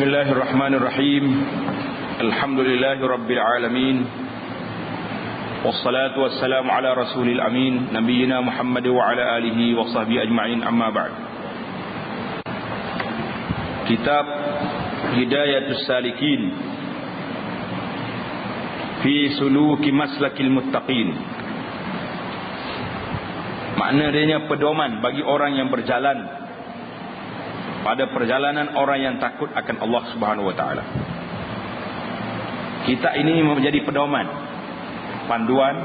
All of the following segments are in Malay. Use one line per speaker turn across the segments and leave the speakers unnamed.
Bismillahirrahmanirrahim. Alhamdulillahi rabbil alamin. Wassalatu wassalamu ala rasulil amin, nabiyyina Muhammad wa ala alihi wa sahbihi ajma'in, amma ba'd. Kitab Hidayatus Salikin fi suluki maslakil muttaqin. Maknanya pedoman bagi orang yang berjalan pada perjalanan orang yang takut akan Allah Subhanahu wa taala. Kita ini menjadi pedoman, panduan,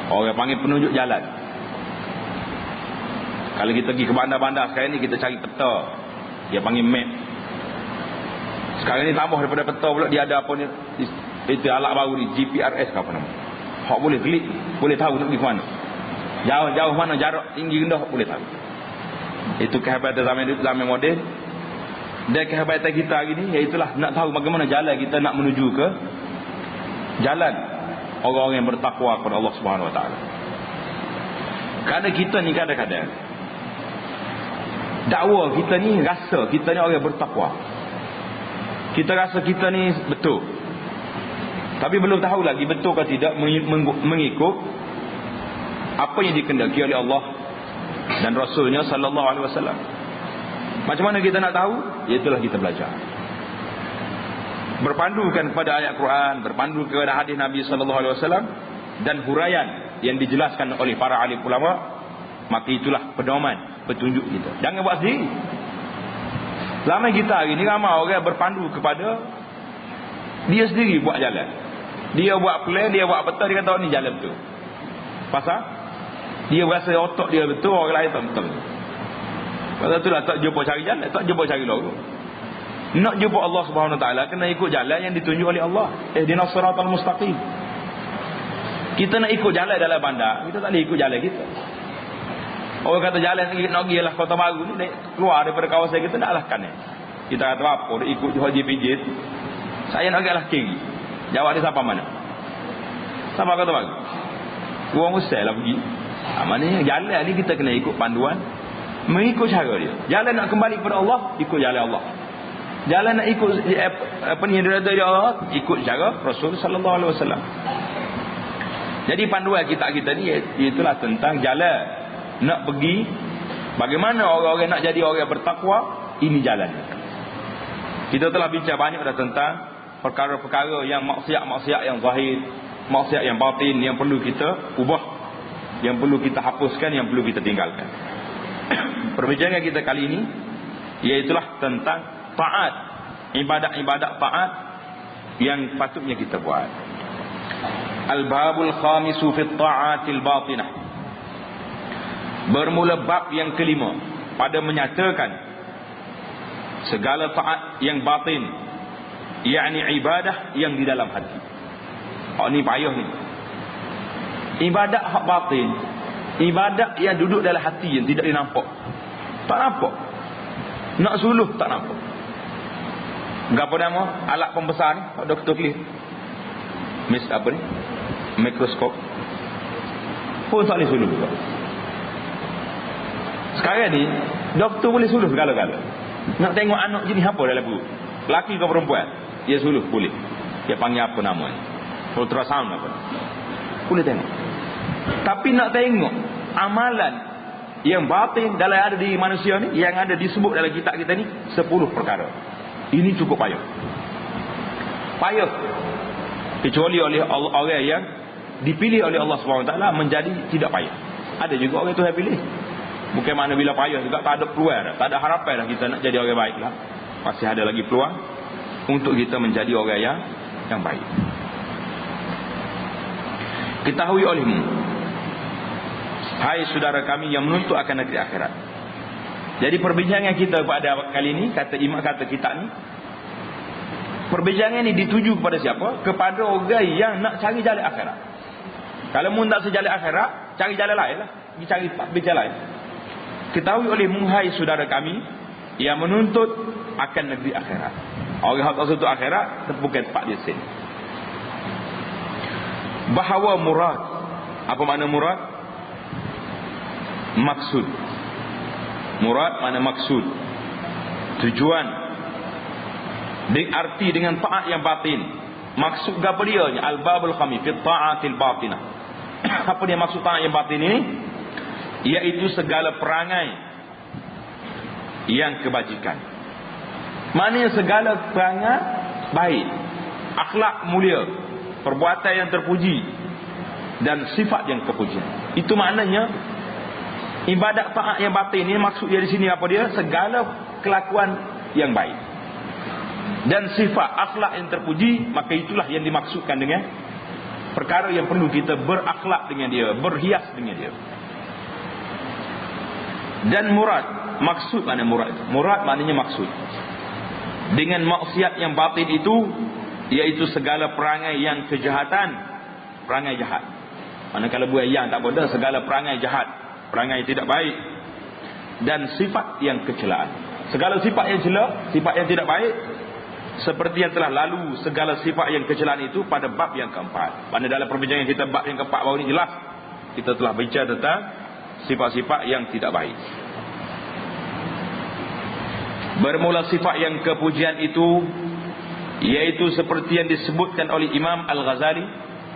orang panggil penunjuk jalan. Kalau kita pergi ke bandar-bandar sekarang ni, kita cari peta, dia panggil map. Sekarang ni tambah daripada peta pula, dia ada apa ni, itu alat baru ni, GPRS ke apa nama. Hak boleh klik, boleh tahu nak pergi ke mana. Jauh-jauh mana, jarak tinggi rendah, boleh tahu. Itu kehebatan zaman moden. Dan kehebatan kita hari ni, iaitulah nak tahu bagaimana jalan kita nak menuju ke jalan orang-orang yang bertakwa kepada Allah Subhanahu wa taala. Kadang kita ni kadang-kadang dakwa kita ni rasa kita ni orang yang bertakwa. Kita rasa kita ni betul. Tapi belum tahu lagi betul ke tidak mengikut apa yang dikehendaki oleh Allah dan Rasulnya sallallahu alaihi wasallam. Macam mana kita nak tahu? Itulah kita belajar. Berpandukan kepada ayat Quran, berpandu kepada hadis Nabi sallallahu alaihi wasallam dan huraian yang dijelaskan oleh para alim ulama, maka itulah pedoman, petunjuk kita. Jangan buat sendiri. Selama kita hari ni ramai orang berpandu kepada dia sendiri buat jalan. Dia buat plan, dia buat peta, dia kata ni jalan betul. Pasal dia rasa otak dia betul, orang lain tak betul. Pasal itulah tak jumpa cari jalan, tak jumpa cari lorong. Nak jumpa Allah Subhanahu Wa Taala kena ikut jalan yang ditunjuk oleh Allah. Ihdinas siratal mustaqim. Kita nak ikut jalan dalam bandar, kita tak boleh ikut jalan kita. Orang kata jalan nak pergi lah Kota Baru ni, keluar daripada kawasan kita nak lah kanan. Kita kata apa, dia ikut Haji Pijit. Saya nak pergi lah kiri. Jawab dia siapa mana? Siapa Kota Baru? Orang usai lah pergi. Maknanya jalan ni kita kena ikut panduan, mengikut cara dia. Jalan nak kembali kepada Allah, ikut jalan Allah. Jalan nak ikut apa ni yang dirada dia Allah, ikut cara Rasul sallallahu alaihi wasallam. Jadi panduan kita ni itulah tentang jalan nak pergi, bagaimana orang-orang nak jadi orang yang bertakwa, ini jalan. Kita telah bincang banyak dah tentang perkara-perkara yang maksiat-maksiat yang zahir, maksiat yang batin yang perlu kita ubah, yang perlu kita hapuskan, yang perlu kita tinggalkan. Perbincangan kita kali ini iaitulah tentang taat, ibadat-ibadat taat yang patutnya kita buat. Al-babul khamisu fi ta'atil batinah. Bermula bab yang kelima pada menyatakan segala taat yang batin, yakni ibadah yang di dalam hati. Ni payah ni. Ibadat hak batin, ibadat yang duduk dalam hati yang tidak dinampak. Tak nampak. Nak suluh tak nampak. Apa nama alat pembesar ni? Doktor Klis. Apa ni? Mikroskop. Pun tak boleh suluh juga. Sekarang ni doktor boleh suluh segala-gala. Nak tengok anak jenis apa dalam perut, lelaki ke perempuan, dia suluh boleh. Dia panggil apa namanya? Ultrasound apa? Boleh tengok. Tapi nak tengok amalan yang batin dalam ada di manusia ni, yang ada disebut dalam kitab kita ni 10 perkara. Ini cukup payah. Payah. Kecuali oleh orang yang dipilih oleh Allah SWT menjadi tidak payah. Ada juga orang Tuhan pilih. Bukan makna bila payah juga tak ada peluang dah, tak ada harapan dah kita nak jadi orang baik lah. Masih ada lagi peluang untuk kita menjadi orang yang baik. Ketahui olehmu, hai saudara kami yang menuntut akan negeri akhirat. Jadi perbincangan kita pada kali ini, kata imam, kata kita ni, perbincangan ini dituju kepada siapa? Kepada orang yang nak cari jalan akhirat. Kalau mu tak sejalan akhirat, cari jalan lain lah, cari bicara lain. Ketahui olehmu, hai saudara kami yang menuntut akan negeri akhirat. Orang yang tak menuntut akhirat, bukan tempat dia sini. Bahawa murad, apa makna murad? Maksud. Murad makna maksud, tujuan Diarti dengan taat yang batin. Maksud apa dia? Al-babul khamis fi ta'atil batinah. Apa dia maksud taat yang batin ini? Iaitu segala perangai yang kebajikan. Maknanya segala perangai baik, akhlak mulia, perbuatan yang terpuji, dan sifat yang kepujian. Itu maknanya ibadat taat yang batin ini. Maksud dia di sini apa dia? Segala kelakuan yang baik dan sifat akhlak yang terpuji. Maka itulah yang dimaksudkan dengan perkara yang perlu kita berakhlak dengan dia, berhias dengan dia. Dan murad, maksud mana murad? Murad maknanya maksud. Dengan maksiat yang batin itu, iaitu segala perangai yang kejahatan, perangai jahat. Manakala buat yang tak bodoh, segala perangai jahat, perangai tidak baik, dan sifat yang kecelaan. Segala sifat yang cela, sifat yang tidak baik, seperti yang telah lalu segala sifat yang kecelaan itu pada bab yang keempat. Pada dalam perbincangan kita bab yang keempat baru ini jelas kita telah bicara tentang sifat-sifat yang tidak baik. Bermula sifat yang kepujian itu, iaitu seperti yang disebutkan oleh Imam Al-Ghazali.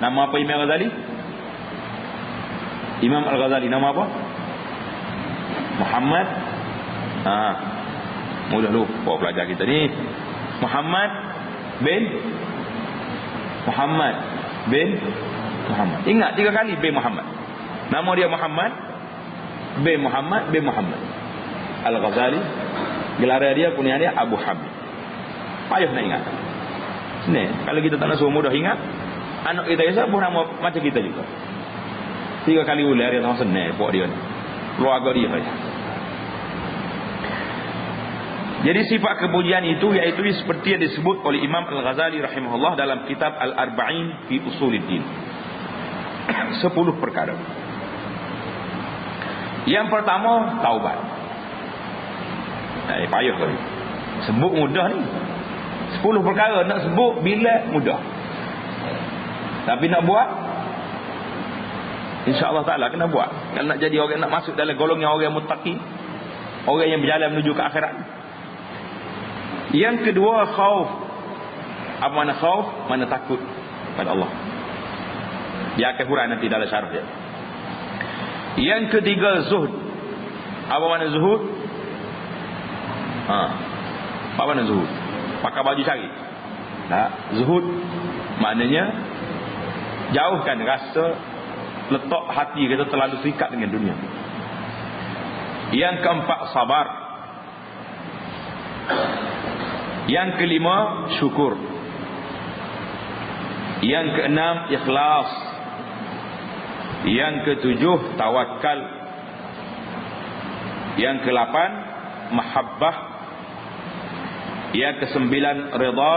Nama apa Imam Al-Ghazali? Imam Al-Ghazali nama apa? Muhammad. Mudah lupa pelajar kita ni. Muhammad bin Muhammad. Ingat 3 kali bin Muhammad. Nama dia Muhammad bin Muhammad bin Muhammad Al-Ghazali. Gelar dia, kunyah dia Abu Hamid. Payah nak ingat. Ni, kalau kita tak nak suruh mudah ingat, anak kita Isa pun nama macam kita juga. 3 kali ular dia tak senang buat dia ni. Keluarga dia saja. Jadi sifat kepujian itu iaitu seperti yang disebut oleh Imam Al-Ghazali rahimahullah dalam kitab Al-Arba'in fi Usuluddin. 10 perkara. Yang pertama, taubat. Payah kali. Sebut mudah ni. 10 perkara nak sebut bila mudah. Tapi nak buat, insya-Allah taala kena buat. Kalau nak jadi orang, nak masuk dalam golongan orang muttaqi, orang yang berjalan menuju ke akhirat. Yang kedua, khauf. Apa makna khauf? Mana takut pada Allah. Dia akan huraikan nanti dalam syarah dia. Yang ketiga, zuhud. Apa makna zuhud? Apa makna zuhud? Pakai baju cari. Zuhud maknanya jauhkan rasa, letak hati kita terlalu terikat dengan dunia. Yang keempat, sabar. Yang kelima, syukur. Yang keenam, ikhlas. Yang ketujuh, tawakal. Yang ke-8, mahabbah. Yang ke-9, rida.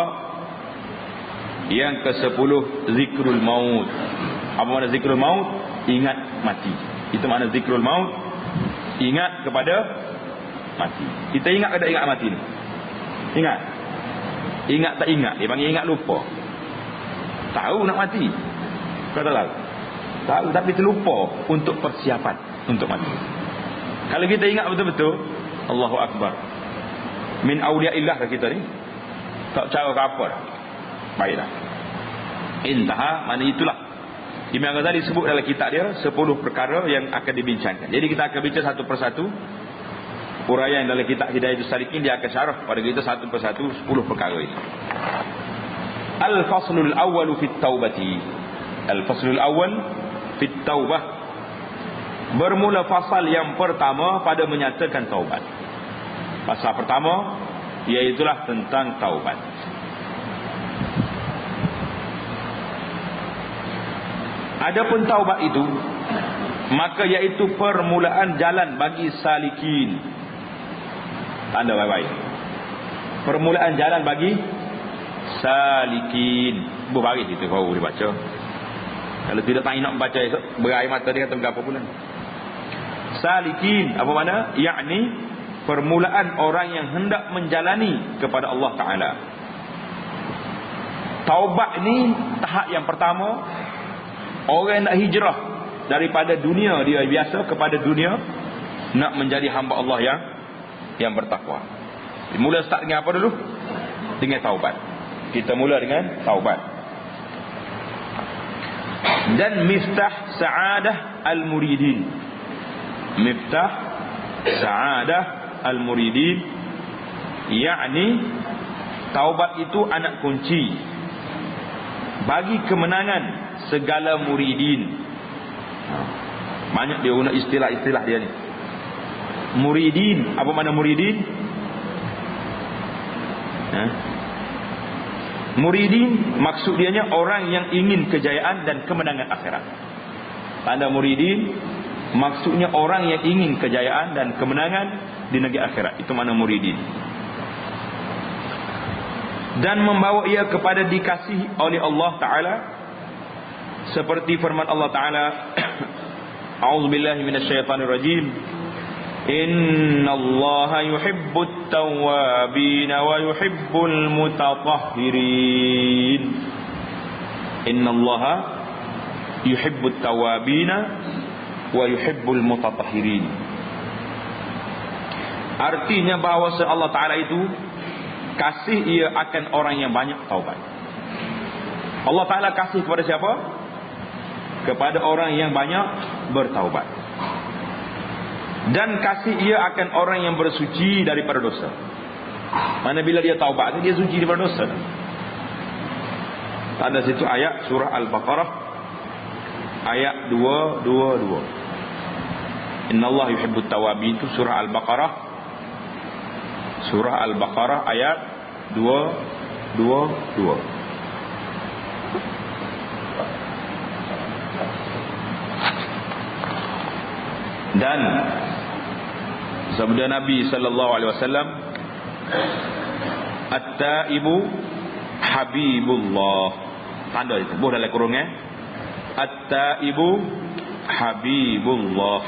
Yang ke-10, zikrul maut. Apa makna zikrul maut? Ingat mati. Itu makna zikrul maut. Ingat kepada mati. Kita ingat ke tak ingat mati ni? Ingat? Ingat tak ingat? Dia panggil ingat lupa. Tahu nak mati, kata lah. Tahu tapi terlupa untuk persiapan untuk mati. Kalau kita ingat betul-betul, Allahu Akbar, min awliyaillah kita ni, tak cara ke apa dah. Baiklah. Intaha, mana itulah Imam Ghazali sebut dalam kitab dia 10 perkara yang akan dibincangkan. Jadi kita akan bincang satu persatu. Uraian dalam kitab Hidayatus Salikin, dia akan syarah pada kita satu persatu 10 perkara ini. Al-faslul awwal fi taubati. Al-faslul awwal fi taubah. Bermula fasal yang pertama pada menyatakan taubat. Pasal pertama iaitulah tentang taubat. Adapun taubat itu, maka iaitu permulaan jalan bagi salikin. Tanda baik-baik. Permulaan jalan bagi salikin. Berbaris itu baru dibaca. Kalau tidak tak nak baca esok, berair mata dia kata berapa bulan. Salikin apa makna? Yakni permulaan orang yang hendak menjalani kepada Allah Ta'ala. Taubat ini tahap yang pertama. Orang nak hijrah daripada dunia dia biasa kepada dunia, nak menjadi hamba Allah yang bertakwa. Mula start dengan apa dulu? dengan taubat. Kita mula dengan taubat. Dan miftah sa'adah al-muridin. Miftah sa'adah al-muridin, yakni taubat itu anak kunci bagi kemenangan segala muridin. Banyak dia guna istilah-istilah dia ni. Muridin, apa makna muridin? Muridin maksud dianya orang yang ingin kejayaan dan kemenangan akhirat. Tanda muridin maksudnya orang yang ingin kejayaan dan kemenangan di negeri akhirat. Itu makna muridin. Dan membawa ia kepada dikasihi oleh Allah Ta'ala, seperti firman Allah Ta'ala, A'udzubillahi minasyaitanirrajim, Innallaha yuhibbut tawwabin wa yuhibbul mutatahhirin. Innallaha yuhibbut tawwabin wa yuhibbul mutatahhirin. Artinya bahawa Allah Ta'ala itu kasih ia akan orang yang banyak taubat. Allah Ta'ala kasih kepada siapa? Kepada orang yang banyak bertaubat. Dan kasih ia akan orang yang bersuci daripada dosa. Mana bila dia taubat, dia suci daripada dosa. Ada situ ayat surah Al-Baqarah ayat 222. Innallaha yuhibbut tawwabin, itu surah Al-Baqarah. Surah Al-Baqarah ayat 222. Dan sabda Nabi sallallahu alaihi wasallam, At-taibu habibullah. Tanda itu boleh dalam kurung At-taibu habibullah.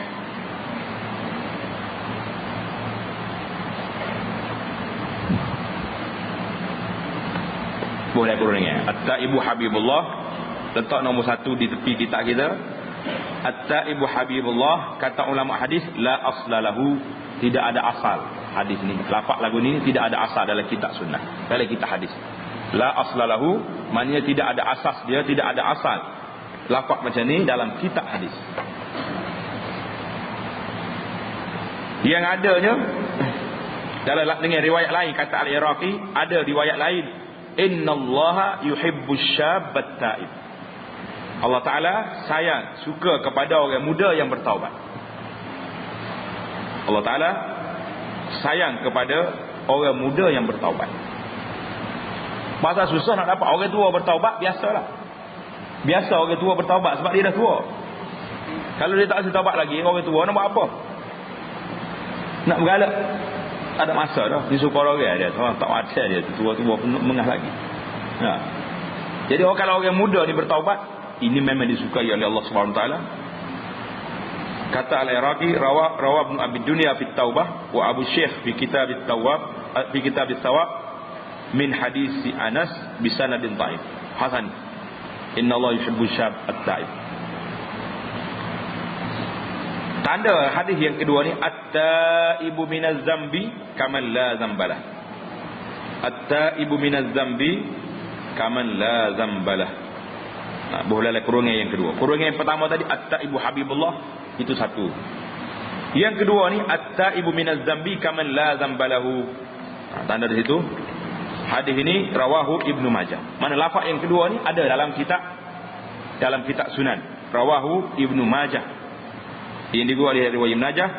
Boleh kurungnya. At-taibu habibullah. Letak nombor 1 di tepi kitab kita. At-taibu habibullah, kata ulama hadis, la aslalahu, tidak ada asal hadis ni. Lafaz lagu ni tidak ada asal dalam kitab sunnah, dalam kitab hadis. La aslalahu maknanya tidak ada asas dia, tidak ada asal lafaz macam ni dalam kitab hadis. Yang adanya dalam dengan riwayat lain, kata Al-Iraqi, ada riwayat lain, innallaha yuhibbus syabbat taib. Allah Ta'ala sayang, suka kepada orang muda yang bertaubat. Allah Ta'ala sayang kepada orang muda yang bertaubat. Masa susah nak dapat orang tua bertaubat, biasalah. Biasa orang tua bertaubat sebab dia dah tua. Kalau dia tak kasi taubat lagi, orang tua nak buat apa? Nak bergalak? Tak ada masa dah. Dia suka orang dia, tak mati dia, tua-tua mengah lagi. Jadi kalau orang muda ni bertaubat, ini memang disukai oleh Allah Subhanahu Wa Taala. Kata Al-Iraqi, rawa Ibn Abi Dunya fi Taubah wa Abu Syekh fi Kitab At-Tawwab fi Kitab At-Tawwab min hadis Anas bi sanadin dhaif hasan. Inna Allah yuhibbu syab at-taib. Tanda hadis yang kedua ni, at-taibu minaz zambi kaman la zambalah. At-taibu minaz zambi kaman la zambalah. Boleh kurungan yang kedua. Kurungan yang pertama tadi, at-taibu habibullah, itu satu. Yang kedua ni, at-taibu minaz zambi kaman la zambalahu. Tanda di situ. Hadis ini rawahu Ibnu Majah. Mana lafaz yang kedua ni ada dalam kitab Sunan. Rawahu Ibnu Majah. Ini juga dari riwayat Ibnu Majah,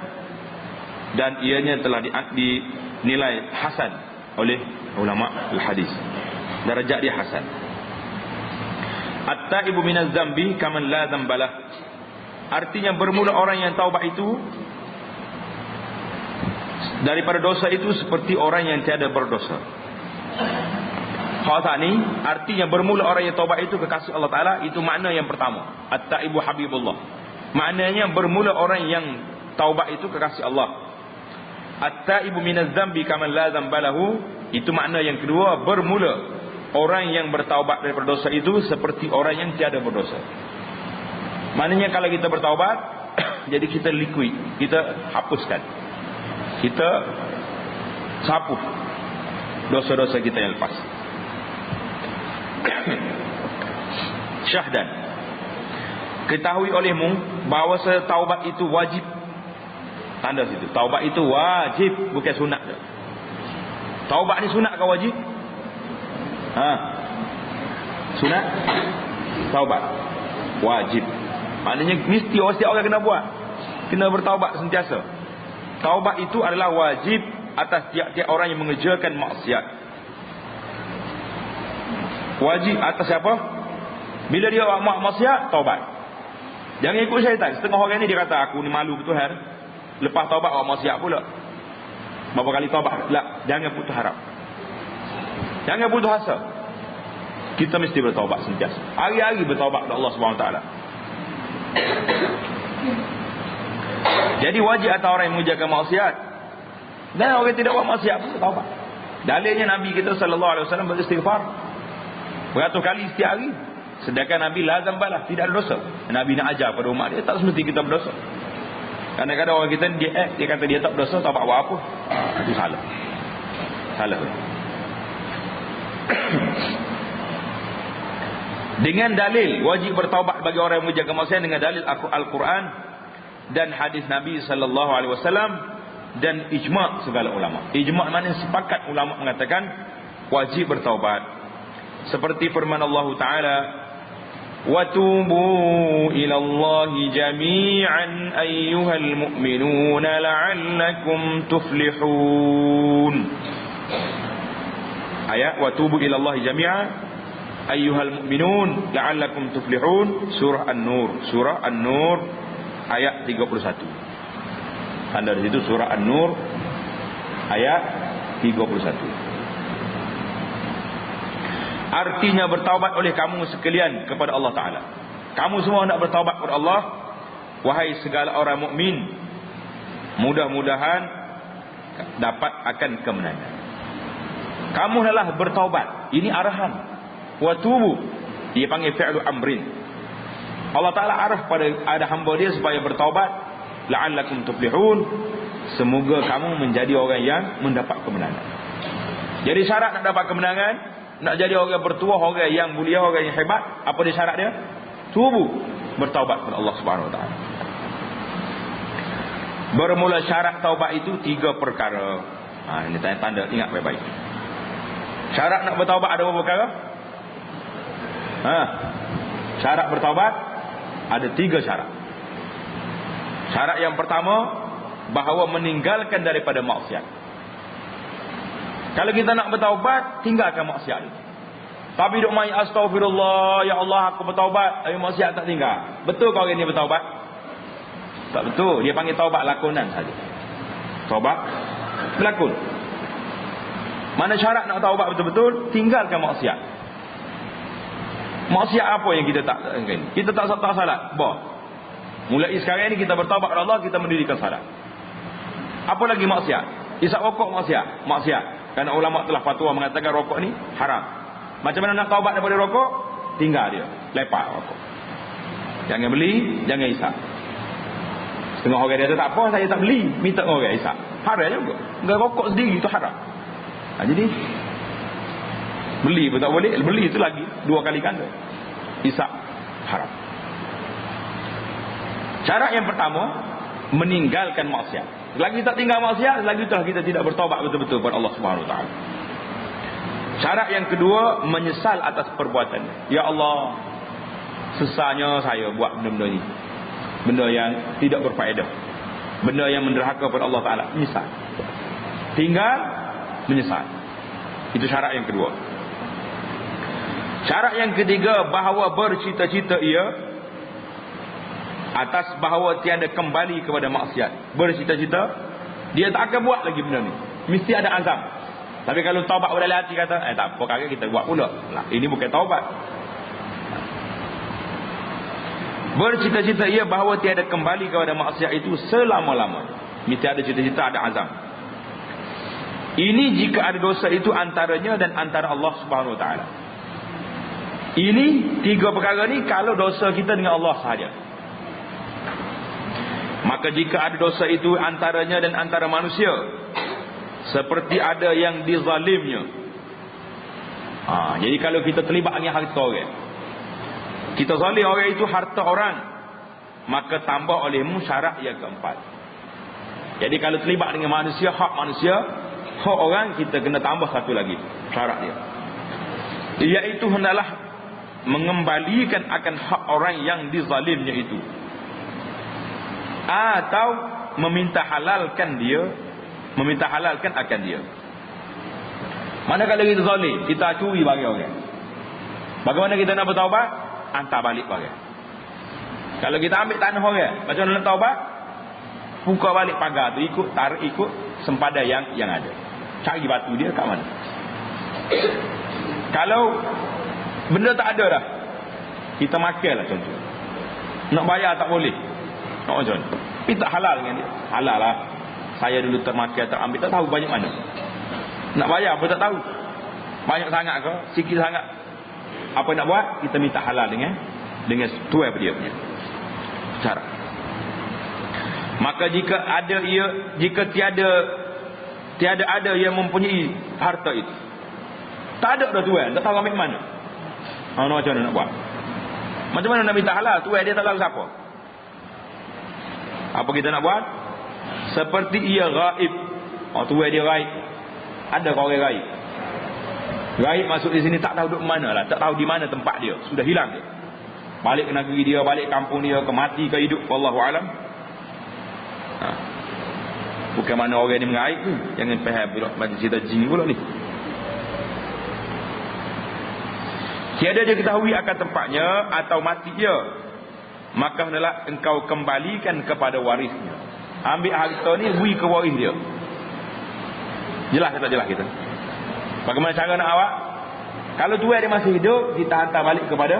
dan ianya telah dinilai hasan oleh ulama al-hadis. Darajat dia hasan. At-taibu minaz zambi kaman la zambalah. Artinya bermula orang yang taubat itu daripada dosa itu seperti orang yang tiada berdosa. Kata ni artinya bermula orang yang taubat itu kekasih Allah Ta'ala. Itu makna yang pertama, at-taibu habibullah. Maknanya bermula orang yang taubat itu kekasih Allah. At-taibu minaz zambi kaman la zambalahu, itu makna yang kedua, bermula orang yang bertaubat daripada dosa itu seperti orang yang tiada berdosa. Maknanya kalau kita bertaubat, jadi kita liquid, kita hapuskan, kita sapu dosa-dosa kita yang lepas. Syahdan, ketahui olehmu bahawa taubat itu wajib. Tanda situ, taubat itu wajib, bukan sunat. Taubat ni sunat ke wajib? Sunat. Taubat wajib. Maknanya mesti setiap orang kena buat, kena bertaubat sentiasa. Taubat itu adalah wajib atas tiap-tiap orang yang mengerjakan maksiat. Wajib atas siapa? Bila dia buat maksiat, taubat. Jangan ikut syaitan. Setengah orang ni dia kata, aku ni malu betul Tuhan, lepas taubat buat maksiat pula. Berapa kali taubat? Tak, jangan putus harap, jangan putus asa. Kita mesti bertaubat sentiasa. Hari-hari bertaubat kepada Allah SWT. Jadi wajib atas orang yang mengerjakan maksiat, dan orang yang tidak buat maksiat pun bertaubat. Dalilnya Nabi kita SAW beristighfar beratus kali setiap hari. Sedangkan Nabi lazam balah, tidak ada dosa. Nabi nak ajar pada umat dia, tak semesti kita berdosa. Kadang-kadang orang kita dia kata dia tak berdosa, tak buat apa. Itu salah. Salah. Dengan dalil wajib bertaubat bagi orang yang menjaga maksiat dengan dalil Al-Quran dan hadis Nabi sallallahu alaihi wasallam dan ijma' segala ulama. Ijma' maknanya sepakat ulama mengatakan wajib bertaubat. Seperti firman Allah Taala, "Wa tubu ila Allah jami'an ayyuhal mu'minuna la'allakum tuflihun." Ayat "Wa tubu ila Allah jami'an ayyuhal mu'minun la'allakum tuflihun", surah An-Nur. Surah An-Nur ayat 31. Anda di situ surah An-Nur ayat 31. Artinya bertaubat oleh kamu sekalian kepada Allah Ta'ala. Kamu semua nak bertaubat kepada Allah, wahai segala orang mukmin, mudah-mudahan dapat akan kemenangan. Kamu hendaklah bertaubat. Ini arahan. Wa tubu, dia panggil fi'lu amrin. Allah Ta'ala arah pada ada hamba dia supaya bertaubat. La'allakum tuflihun, semoga kamu menjadi orang yang mendapat kemenangan. Jadi syarat nak dapat kemenangan, nak jadi orang bertuah, orang yang mulia, orang yang hebat, apa dia syarat dia? Tubu, bertaubat kepada Allah Subhanahu Wa Taala. Bermula syarat taubat itu 3 perkara. Ini tanda, ingat baik-baik. Syarat nak bertaubat ada berapa perkara? Syarat bertaubat ada 3 syarat. Syarat yang pertama, bahawa meninggalkan daripada maksiat. Kalau kita nak bertaubat, tinggalkan maksiat itu. Tapi duk main astagfirullah, ya Allah aku bertaubat, tapi maksiat tak tinggal. Betul kau orang ni bertaubat? Tak betul. Dia panggil taubat lakonan saja. Taubat berlakon. Mana syarat nak taubat betul-betul? Tinggalkan maksiat. Maksiat apa yang kita tak ingin? Kita tak salat. Mulai sekarang ni kita bertaubat kepada Allah, kita mendirikan salat. Apa lagi maksiat? Isap rokok maksiat. Kerana ulama telah fatwa mengatakan rokok ni haram. Macam mana nak taubat daripada rokok? Tinggal dia, lepak rokok. Jangan beli, jangan isap. Setengah orang dia tak apa, saya tak beli, minta orang isap. Haram juga. Enggak, rokok sendiri itu haram. Jadi beli pun tak boleh, beli itu lagi 2 kali ganda. Isap haram. Syarat yang pertama, meninggalkan maksiat. Selagi tak tinggal maksiat, selagi itulah kita tidak bertaubat betul-betul kepada Allah Subhanahu Wa Taala. Syarat yang kedua, menyesal atas perbuatannya. Ya Allah, sesanya saya buat benda-benda ini, benda yang tidak berfaedah, benda yang menderhaka kepada Allah Taala. Menyesal. Tinggal menyesal. Itu syarat yang kedua. Syarat yang ketiga, bahawa bercita-cita ia atas bahawa tiada kembali kepada maksiat. Bercita-cita dia tak akan buat lagi benda ni, mesti ada azam. Tapi kalau taubat pada hati kata tak apa, kakak kita buat pula, ini bukan taubat. Bercita-cita ia bahawa tiada kembali kepada maksiat itu selama-lamanya. Mesti ada cita-cita, ada azam. Ini jika ada dosa itu antaranya dan antara Allah Subhanahu Wa Taala. Ini 3 perkara ni kalau dosa kita dengan Allah sahaja. Maka jika ada dosa itu antaranya dan antara manusia, seperti ada yang dizalimnya. Jadi kalau kita terlibat dengan harta orang, kita zalim orang itu harta orang, maka tambah olehmu syarat yang keempat. Jadi kalau terlibat dengan manusia, hak orang, kita kena tambah satu lagi syarat dia, iaitu hendaklah mengembalikan akan hak orang yang dizalimnya itu, atau meminta halalkan akan dia. Mana kalau kita zalim, kita curi bagi orang, bagaimana kita nak bertaubat? Hantar balik bagi. Kalau kita ambil tanah orang, macam mana nak taubat? Buka balik pagar tu, ikut sempadan yang ada. Cari batu dia kat mana. Kalau benda tak ada dah, kita makan lah contoh. Nak bayar tak boleh. Nak macam mana? Tapi tak halal dengan dia. Halal lah. Saya dulu termakan, terambil, tak tahu banyak mana. Nak bayar pun tak tahu. Banyak sangat ke? Sikit sangat. Apa nak buat? Kita minta halal dengan tuai dia punya cara. Maka jika tiada ada yang mempunyai harta itu, tak ada dah tuai, tak tahu ambil mana. Macam mana nak buat? Macam mana nak minta halal? Tuai dia tak tahu siapa. Apa kita nak buat? Seperti ia gaib. Tuai dia gaib. Ada kau orang gaib? Gaib masuk di sini tak tahu duduk mana lah, tak tahu di mana tempat dia, sudah hilang dia. Balik ke negeri dia, balik kampung dia, ke mati ke hidup, wallahu alam. Bukan mana orang ni mengaib tu. Jangan faham pula macam cerita jin pula ni. Tiada dia ketahui akan tempatnya atau mati dia, maka hendaklah engkau kembalikan kepada warisnya. Ambil harta ni, beri ke waris dia. Jelas ke tak jelas kita? Bagaimana cara nak awak? Kalau tuan dia masih hidup, kita hantar balik kepada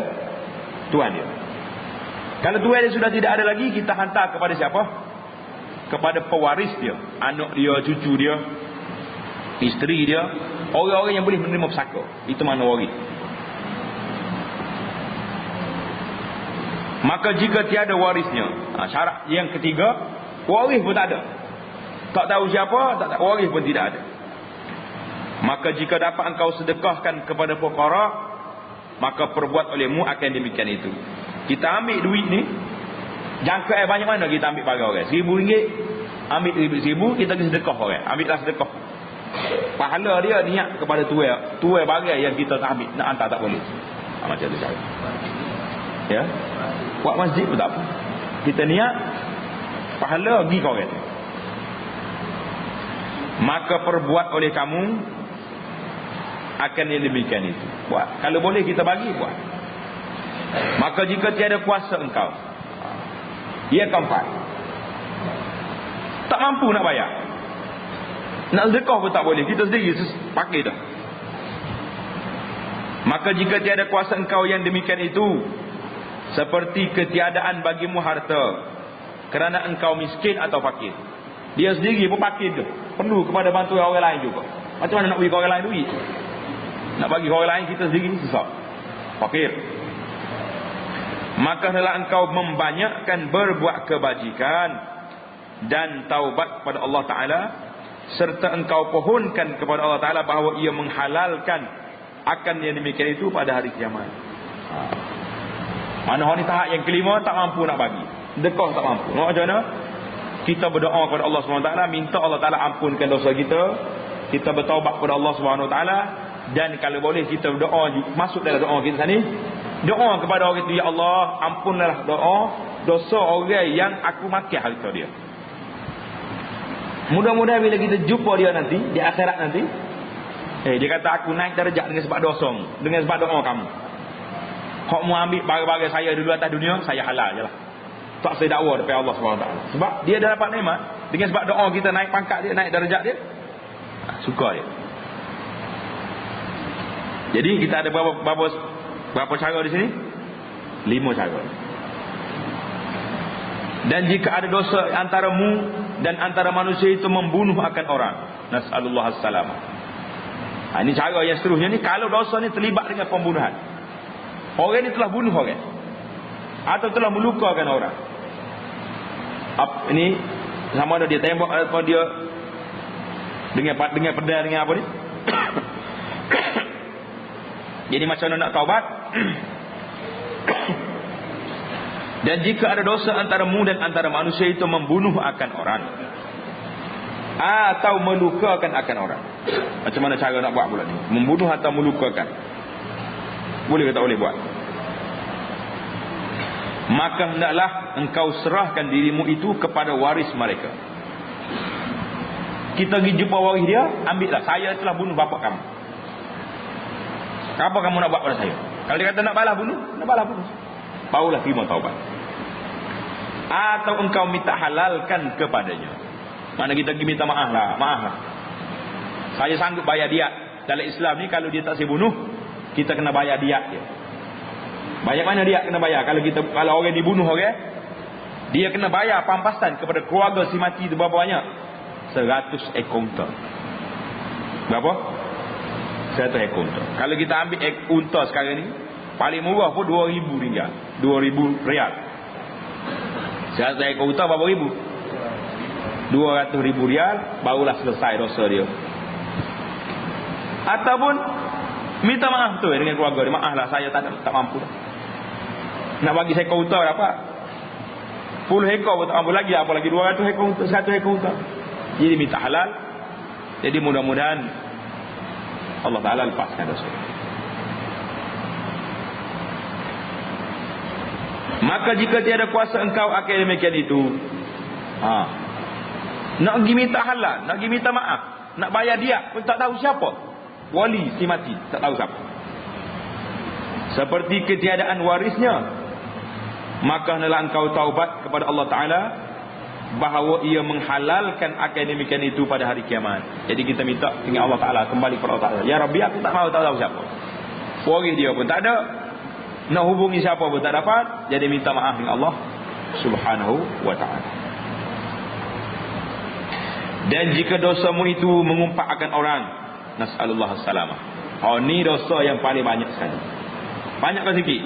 tuan dia. Kalau tuan dia sudah tidak ada lagi, kita hantar kepada siapa? Kepada pewaris dia, anak dia, cucu dia, isteri dia, orang-orang yang boleh menerima pesaka. Itu mana waris. Maka jika tiada warisnya, syarat yang ketiga, waris pun tak ada. Tak tahu siapa, waris pun tidak ada. Maka jika dapat engkau sedekahkan kepada fuqara, maka perbuat olehmu akan demikian itu. Kita ambil duit ni, jangka banyak mana kita ambil pakai orang? RM1,000, ambil RM1,000, kita pergi sedekah orang. Ambillah sedekah. Pahala dia niat kepada tuai bagai yang kita tak ambil, nak hantar tak boleh. Macam tu cara. Ya. Buat masjid pun tak apa. Kita niat pahala pergi ke orang. Maka perbuat oleh kamu akan yang demikian itu. Buat. Kalau boleh kita bagi, buat. Maka jika tiada kuasa engkau, ia keempat, tak mampu nak bayar, nak sedekah pun tak boleh, kita sendiri pakai dah. Maka jika tiada kuasa engkau yang demikian itu, seperti ketiadaan bagimu harta, kerana engkau miskin atau fakir. Dia sendiri pun fakir tu, perlu kepada bantuan orang lain juga. Macam mana nak bagi orang lain duit? Nak bagi orang lain, kita sendiri susah, fakir. Maka hendaklah engkau membanyakkan berbuat kebajikan dan taubat kepada Allah Ta'ala, serta engkau pohonkan kepada Allah Ta'ala bahawa ia menghalalkan akan yang demikian itu pada hari kiamat. Mana ni tahap yang kelima, tak mampu nak bagi, dekah tak mampu. Macam mana? Kita berdoa kepada Allah SWT, minta Allah Ta'ala ampunkan dosa kita, kita bertaubat kepada Allah SWT, dan kalau boleh kita berdoa, masuk dalam doa kita ni, doa kepada orang itu, ya Allah, ampunlah dosa orang yang aku makan harta dia. Mudah-mudahan bila kita jumpa dia nanti di akhirat nanti, dia kata aku naik darjat dengan sebab dosa, dengan sebab doa kamu. Kau mau ambil barang-barang saya dulu atas dunia, saya halal je lah, tak saya dakwa depan Allah SWT. Sebab dia dah dapat nikmat, dengan sebab doa kita naik pangkat dia, naik darjat dia, suka dia. Jadi kita ada berapa cara di sini? 5 cara. Dan jika ada dosa antaramu dan antara manusia itu membunuh akan orang, nas'alullah as-salamah. Ini cara yang seterusnya ni, kalau dosa ni terlibat dengan pembunuhan, orang ni telah bunuh orang atau telah melukakan orang, ini sama ada dia tembak atau dia dengan pedang, dengan apa ni. Jadi macam mana nak taubat? Dan jika ada dosa antaramu dan antara manusia itu membunuh akan orang atau melukakan akan orang. Macam mana cara nak buat pula ni? Membunuh atau melukakan. Boleh ke tak boleh buat? Maka hendaklah engkau serahkan dirimu itu kepada waris mereka. Kita pergi jumpa waris dia, ambillah. Saya telah bunuh bapa kamu. Apa kamu nak buat pada saya? Kalau dia kata nak balas bunuh, nak balas bunuh. Barulah terima taubat. Atau engkau minta halalkan kepadanya. Mana kita pergi minta maaf lah. Maaf lah. Saya sanggup bayar diat. Dalam Islam ni kalau dia tak saya bunuh, kita kena bayar diat dia. Bayar mana dia kena bayar? Kalau orang dibunuh orang, dia kena bayar pampasan kepada keluarga si mati itu berapa banyak? 100 ekor unta. Berapa? 100 ekor unta. Kalau kita ambil unta sekarang ni, paling murah pun 2,000 ringgit. 2,000 rial. 100 ekor unta berapa ribu? 200,000 rial, barulah selesai dosa dia. Ataupun minta maaf tu dengan keluarga dia. Maaflah saya tak mampu dah. Nak bagi seekor unta dapat 10 ekor pun tak mampu lagi. Apalagi 200 ekor unta, 100 ekor unta. Jadi minta halal. Jadi mudah-mudahan Allah Ta'ala lepaskan dosa. Maka jika tiada kuasa engkau akan demikian itu, nak pergi minta halal, nak pergi minta maaf, nak bayar dia pun tak tahu siapa. Wali si mati, tak tahu siapa. Seperti ketiadaan warisnya, maka hendaklah engkau taubat kepada Allah Ta'ala bahawa ia menghalalkan akan demikian itu pada hari kiamat. Jadi kita minta dengan Allah Ta'ala, kembali kepada Allah Ta'ala. Ya Rabbi, aku tak mahu tahu siapa. Waris dia pun tak ada, nak hubungi siapa pun tak dapat. Jadi minta maaf dengan Allah Subhanahu wa Ta'ala. Dan jika dosamu itu mengumpat akan orang, nas'alullah as-salamah. Ni dosa yang paling banyak sekali. Banyak ke sikit?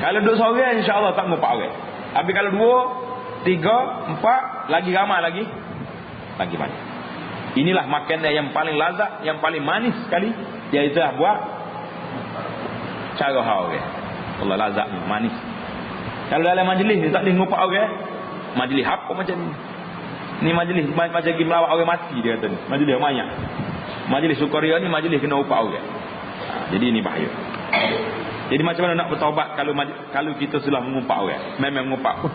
Kalau duduk seorang, insya-Allah tak ngumpat orang. Tapi kalau 2, 3, 4, lagi ramai lagi banyak. Inilah makanan yang paling lazat, yang paling manis sekali, iaitu buat cara orang. Allah lazat ni, manis. Kalau dalam majlis ni tak boleh ngumpat orang. Majlis apa macam ni? Ni majlis macam pergi melawat orang mati dia kata ni. Majlis banyak. Majlis sukaria ni majlis kena upah orang. Jadi ini bahaya. Jadi macam mana nak bertaubat kalau kita sudah mengumpat orang? Memang mengumpat.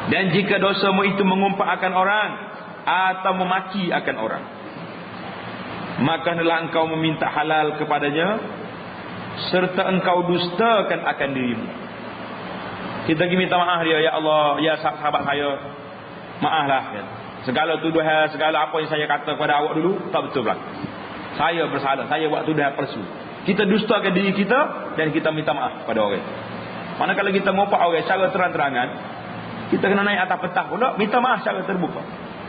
Dan jika dosamu itu mengumpat akan orang atau memaki akan orang, maka hendaklah engkau meminta halal kepadanya serta engkau dustakan akan dirimu. Kita pergi minta maaf dia, ya Allah, ya sahabat saya, maaflah. Segala tuduhan, segala apa yang saya kata kepada awak dulu tak betul lah. Saya bersalah, saya buat tuduhan palsu. Kita dustakan diri kita dan kita minta maaf pada orang. Manakala kita ngumpat orang secara terang-terangan, kita kena naik atas petang pula, minta maaf secara terbuka.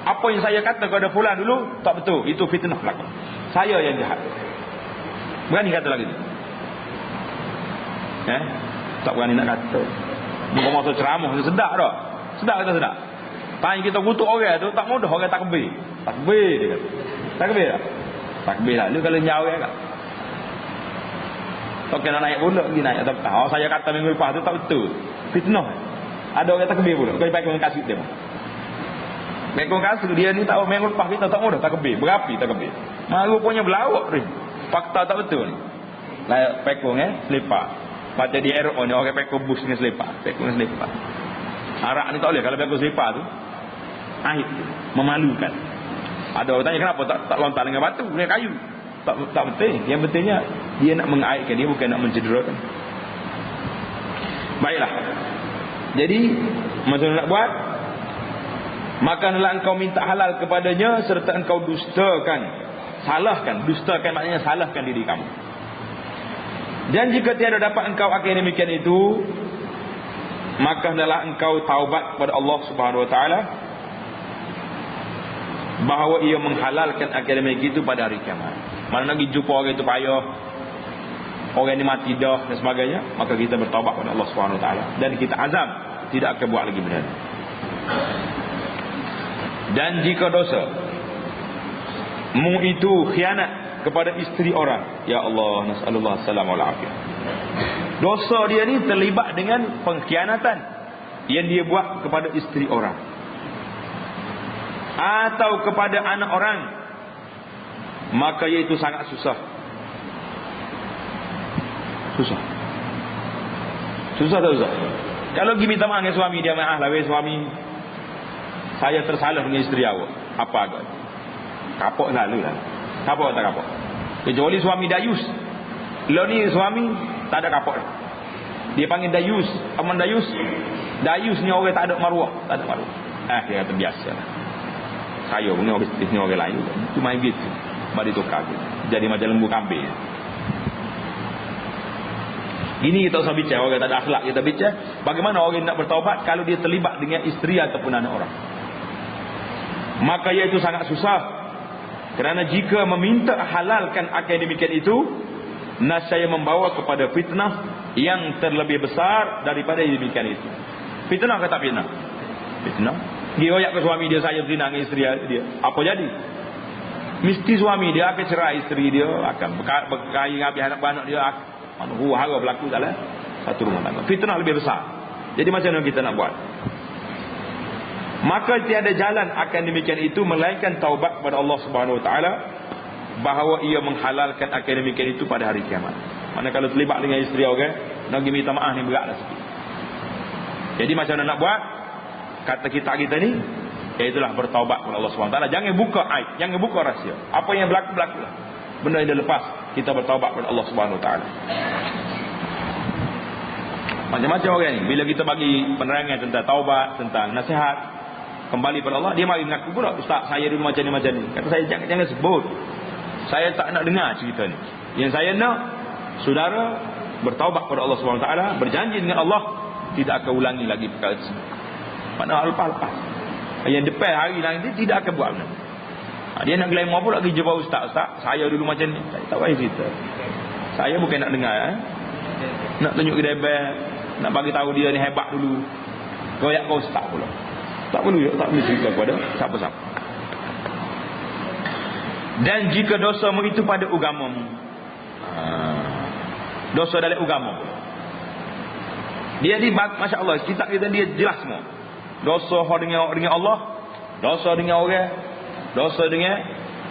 Apa yang saya kata kepada fulan dulu tak betul, itu fitnah belaka. Saya yang jahat. Berani kata lagi tu? Tak berani nak kata. Bukan masa ceramah tu sedap dah. Sedap kata sedap. Tanya kita kutuk orang tu tak mudah, orang takbir. Takbir dia kata. Takbir tak? Takbir lah. Lu kalau nyawa kan. Tak kena naik pula pergi naik atas petang. Saya kata minggu lepas tu tak betul. Fitnah. Ada orang takbir pula. Kau pakai kasut dia. Pakai kasut dia ni tahu minggu lepas kita tak mudah takbir. Berapi takbir. Rupanya berlawak ni. Fakta tak betul ni. Layak pekong selipar. Pada di RO ni orang pekong bus dengan selipar. Pekong dengan selipar. Arak ni tak boleh. Kalau pekong selipar tu aib, memalukan. Ada orang tanya kenapa tak lontar dengan batu, dengan kayu. Tak penting. Yang pentingnya dia nak mengaibkan, dia bukan nak mencederakan. Baiklah. Jadi macam mana nak buat? Maka hendaklah engkau minta halal kepadanya serta engkau dustakan. Salahkan. Dustakan maknanya salahkan diri kamu. Dan jika tiada dapat engkau akan demikian itu, maka hendaklah engkau taubat kepada Allah Subhanahu wa Ta'ala bahawa ia menghalalkan akademik itu pada hari kiamat. Mana lagi jumpa orang itu payah, orang ini mati dah dan sebagainya, maka kita bertaubat kepada Allah Subhanahu wa Ta'ala dan kita azam tidak akan buat lagi benda. Dan jika dosa mu itu khianat kepada isteri orang Ya Allah, nasallallahu salam wal afiyah. Dosa dia ni terlibat dengan pengkhianatan yang dia buat kepada isteri orang atau kepada anak orang, maka iaitu sangat susah. Susah tak susah? Kalau pergi minta maaf dengan suami, dia maaf lah suami, saya tersalah dengan isteri awak. Apa agak? Kapok selalu lah. Kapok tak kapok? Kecuali suami dayus. Lo ni suami tak ada kapok. Dia panggil dayus. Aman dayus? Dayus ni orang tak ada maruah. Tak ada maruah. Dia kata biasa lah. Saya pun ni orang lain. Itu main gitu. Mari tukar gitu. Jadi macam lembu kambing. Ini kita usah bicara. Orang tak ada akhlak kita bicara. Bagaimana orang nak bertaubat kalau dia terlibat dengan isteri ataupun anak orang. Maka iaitu sangat susah. Kerana jika meminta halalkan akal demikian itu, nascaya membawa kepada fitnah yang terlebih besar daripada demikian itu. Fitnah ke tak fitnah? Fitnah. Dia royak ke suami dia, saya zina dengan isteri dia. Apa jadi? Mesti suami dia akan cerai isteri dia, akan berkahwin habis anak-anak dia, huru-hara berlaku dalam satu rumah tangga. Fitnah lebih besar. Jadi macam mana kita nak buat? Maka tiada jalan akan demikian itu melainkan taubat kepada Allah Subhanahu Wa Taala, bahawa ia menghalalkan akan demikian itu pada hari kiamat. Mana kalau terlibat dengan isteri orang, nak pergi minta maaf ni beratlah sikit. Jadi macam mana nak buat? Kata kita ni, iaitulah bertaubat kepada Allah Subhanahu Wa Taala. Jangan buka aib, jangan buka rahsia. Apa yang berlaku-berlakulah. Benda yang dah lepas, kita bertaubat kepada Allah Subhanahu Wa Taala. Macam-macam orang ni, bila kita bagi penerangan tentang taubat, tentang nasihat, kembali pada Allah, dia mari mengaku pula, ustaz saya dulu macam ni. Kata saya jangan sebut. Saya tak nak dengar cerita ni. Yang saya nak saudara bertaubat kepada Allah Subhanahu Wa Taala, berjanji dengan Allah tidak akan ulangi lagi perkara tersebut. Maknanya lepas. Yang depan hari nanti tidak akan buat benda. Dia nak glamour pula pergi jumpa ustaz, saya dulu macam ni. Saya tak payah cerita. Saya bukan nak dengar nak tunjuk dia hebat, nak bagi tahu dia ni hebat dulu. Royak kau ustaz pula. Tak perlu cerita kepada siapa-siapa. Dan jika dosamu itu pada agamamu, dosa dalam agama, dia di Masya Allah, kitab kita dia jelas semua. Dosa dengan Allah, dosa dengan orang, dosa dengan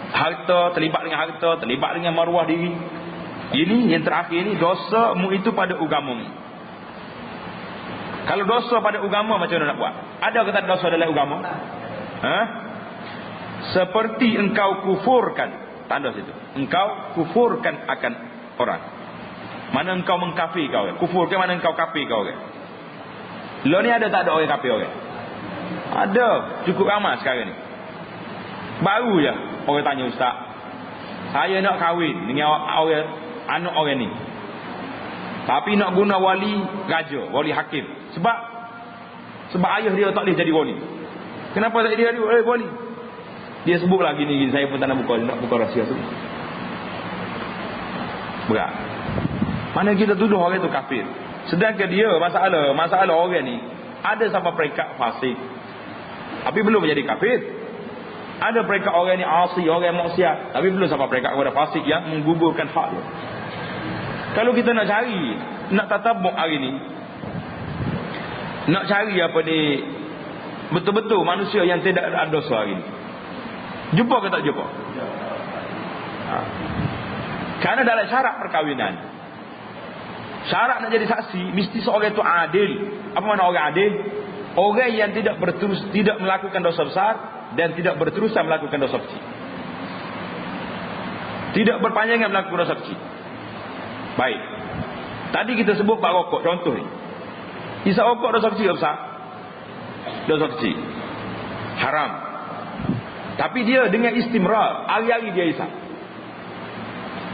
harta, terlibat dengan harta, terlibat dengan maruah diri. Ini yang terakhir ni, dosamu itu pada agamamu. Kalau dosa pada agama macam mana nak buat? Ada ke tak dosa dalam agama? Seperti engkau kufurkan, tanda situ. Engkau kufurkan akan orang. Mana engkau mengkafir kau orang? Kufurkan mana engkau kafir kau orang? Lo ni ada tak ada orang kafir orang? Ada, cukup ramai sekarang ni. Baru je orang tanya ustaz, saya nak kahwin dengan orang, anak orang ni, tapi nak guna wali raja, wali hakim. Sebab ayah dia tak boleh jadi wali. Kenapa tak dia jadi wali? Dia sebut lagi ni, saya pun tak nak buka rahsia tu. Berat. Mana kita tuduh orang tu kafir. Sedangkan dia masalah orang ni ada sampai peringkat fasik, tapi belum menjadi kafir. Ada peringkat orang ni asi, orang maksiat, tapi belum sampai peringkat kepada fasik yang menggugurkan hak dia. Kalau kita nak cari, nak tatabuk hari ni, nak cari apa ni, betul-betul manusia yang tidak ada dosa hari ni, jumpa ke tak jumpa? Kerana dalam syarat perkahwinan, syarat nak jadi saksi, mesti seorang itu adil. Apa makna orang adil? Orang yang tidak melakukan dosa besar dan tidak berterusan melakukan dosa kecil. Tidak berpanjangan melakukan dosa kecil. Baik. Tadi kita sebut bab rokok, contoh ni. Isap rokok dosa kecil ke besar? Dosa kecil. Haram. Tapi dia dengan istimrar, hari-hari dia isap.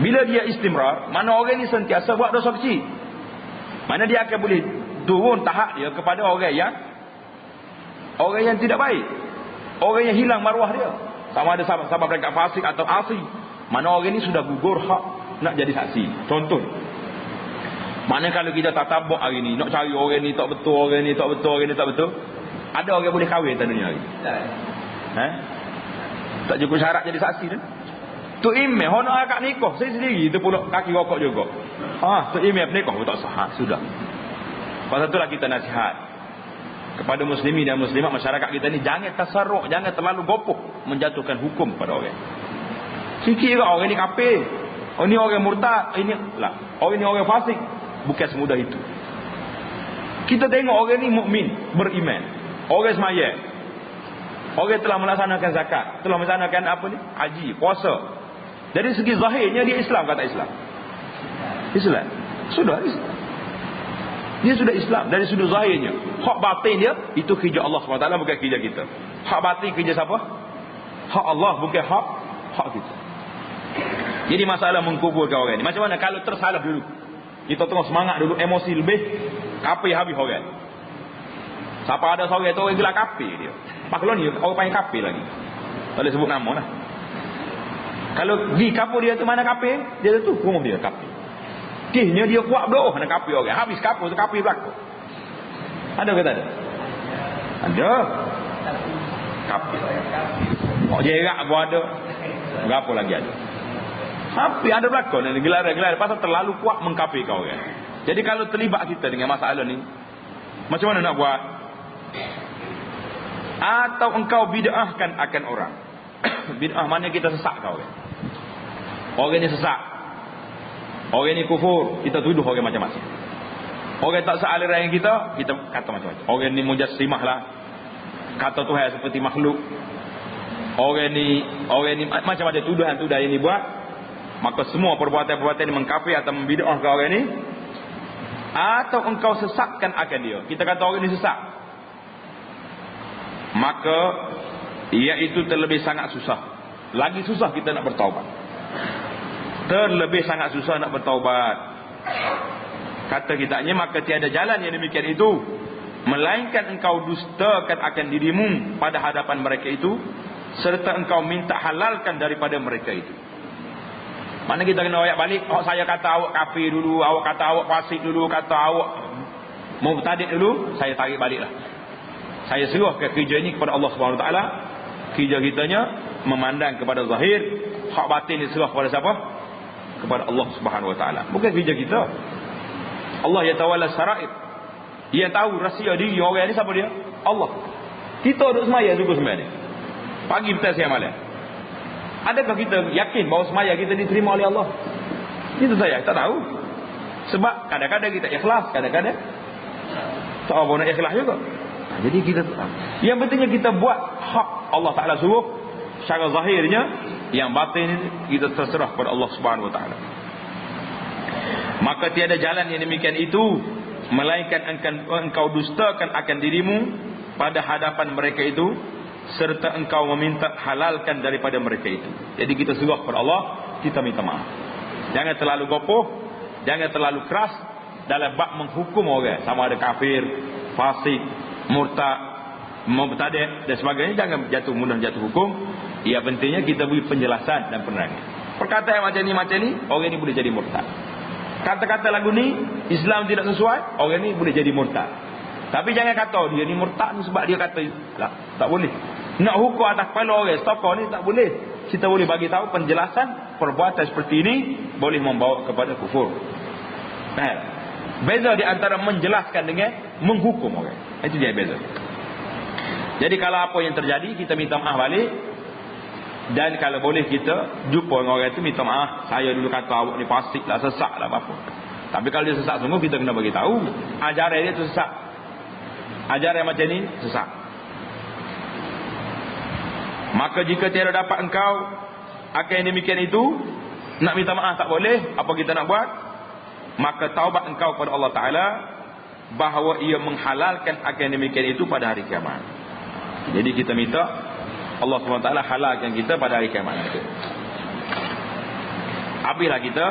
Bila dia istimrar, mana orang ni sentiasa buat dosa kecil, mana dia akan boleh turun tahap dia kepada orang yang tidak baik, orang yang hilang maruah dia, sama ada sama peringkat fasik atau asi. Mana orang ni sudah gugur hak nak jadi saksi. Contoh, mana kalau kita tatabuk hari ni, nak cari orang ni tak betul, orang ni tak betul, orang ni tak betul, ada orang boleh kahwin tak dunia hari? Tak cukup syarat jadi saksi tu. Tu imam honor akad nikah saya sendiri tu pula kaki rokok juga. Tu imam nikah tak sah. Sudah. Pasal itulah kita nasihat kepada muslimin dan muslimat masyarakat kita ni, jangan tasarruf, jangan terlalu gopoh menjatuhkan hukum pada orang. Fikir orang ni kafir, ini orang murtad, orang ni orang fasik. Bukan semudah itu. Kita tengok orang ni mukmin, beriman, orang semaya, orang telah melaksanakan zakat, telah melaksanakan apa ni, haji, puasa. Dari segi zahirnya dia Islam, kata Islam. Islam. Sudah Islam. Dia sudah Islam dari sudut zahirnya. Hak batin dia itu kerja Allah SWT, bukan kerja kita. Hak batin kerja siapa? Hak Allah, bukan hak kita. Jadi masalah mengkuburkan orang ni. Macam mana kalau tersalah dulu? Kita tengah semangat dulu, emosi lebih, kafir habis orang. Siapa ada seorang tu orang gila kafir dia. Maklum ni orang panggil kafir lagi. Tak boleh sebut nama lah. Kalau di kapur dia tu mana kafir, dia tu rumah dia kafir. Kihnya dia kuat doh nak kafir orang. Habis kapur tu kafir belaka. Ada ke tak ada? Ada. Kafir. Oh jerak pun ada. Berapa lagi ada? Kafir ada belaka ni gelar-gelar pasal terlalu kuat mengkafirkan orang. Jadi kalau terlibat kita dengan masalah ni, macam mana nak buat? Atau engkau bid'ahkan akan orang. Bid'ah mana kita sesak kau orang. Orang ni sesak, orang ni kufur, kita tuduh orang macam-macam. Orang tak sealiran yang kita kata macam-macam. Orang ni mujassimah lah, kata Tuhan seperti makhluk. Orang ni macam-macam tuduhan-tuduhan yang dibuat. Maka semua perbuatan-perbuatan ini mengkafir atau membid'ahkan orang ni. Atau engkau sesatkan akan dia. Kita kata orang ni sesak, maka iaitu terlebih sangat susah. Lagi susah kita nak bertaubat. Terlebih sangat susah nak bertaubat. Kata kitanya, maka tiada jalan yang demikian itu, melainkan engkau dustakan akan dirimu pada hadapan mereka itu, serta engkau minta halalkan daripada mereka itu. Mana kita kena ayat balik. Saya kata awak kafir dulu, awak kata awak fasik dulu, kata awak mubtadi' dulu, saya tarik baliklah. Saya serahkan kerja ini kepada Allah Subhanahu Wa Taala. Kerja kitanya memandang kepada zahir, hak batin diserah kepada siapa? Kepada Allah Subhanahu Wa Taala. Bukan kerja kita. Allah yatawalla sarair. Dia tahu rahsia diri orang ni, siapa dia? Allah. Kita duduk semaya suku sembahyang ni, pagi petang siang malam. Adakah kita yakin bahawa semaya kita diterima oleh Allah? Itu saya tak tahu. Sebab kadang-kadang kita ikhlas, kadang-kadang tak apa nak ikhlas juga. Jadi kita, yang pentingnya kita buat hak Allah Ta'ala suruh secara zahirnya, yang batin kita terserah kepada Allah Subhanahu Wa Ta'ala. Maka tiada jalan yang demikian itu, melainkan engkau dustakan akan dirimu pada hadapan mereka itu, serta engkau meminta halalkan daripada mereka itu. Jadi kita serah kepada Allah, kita minta maaf. Jangan terlalu gopoh, jangan terlalu keras dalam bab menghukum orang, sama ada kafir, fasik, murtad, mubtadi' dan sebagainya. Jangan mudah jatuh hukum. Ia pentingnya kita beri penjelasan dan penerangan. Perkataan macam ni, orang ni boleh jadi murtad. Kata-kata lagu ni Islam tidak sesuai, orang ni boleh jadi murtad. Tapi jangan kata dia ni murtad ni sebab dia kata tak boleh. Nak hukum atas kepala orang tokoh ni tak boleh. Kita boleh bagi tahu penjelasan perbuatan seperti ini boleh membawa kepada kufur. Beza di antara menjelaskan dengan menghukum orang. Itu dia beza. Jadi kalau apa yang terjadi, kita minta maaf balik. Dan kalau boleh kita jumpa dengan orang itu, minta maaf, saya dulu kata awak ni fasik lah, sesak lah, apa-apa. Tapi kalau dia sesak sungguh, kita kena bagi tahu ajaran dia tu sesak. Ajaran macam ni sesak. Maka jika tiada dapat engkau akan yang demikian itu, nak minta maaf tak boleh, apa kita nak buat? Maka taubat engkau kepada Allah Ta'ala, bahawa ia menghalalkan akan yang demikian itu pada hari kiamat. Jadi kita minta Allah SWT halalkan kita pada hari kiamat itu. Habislah kita.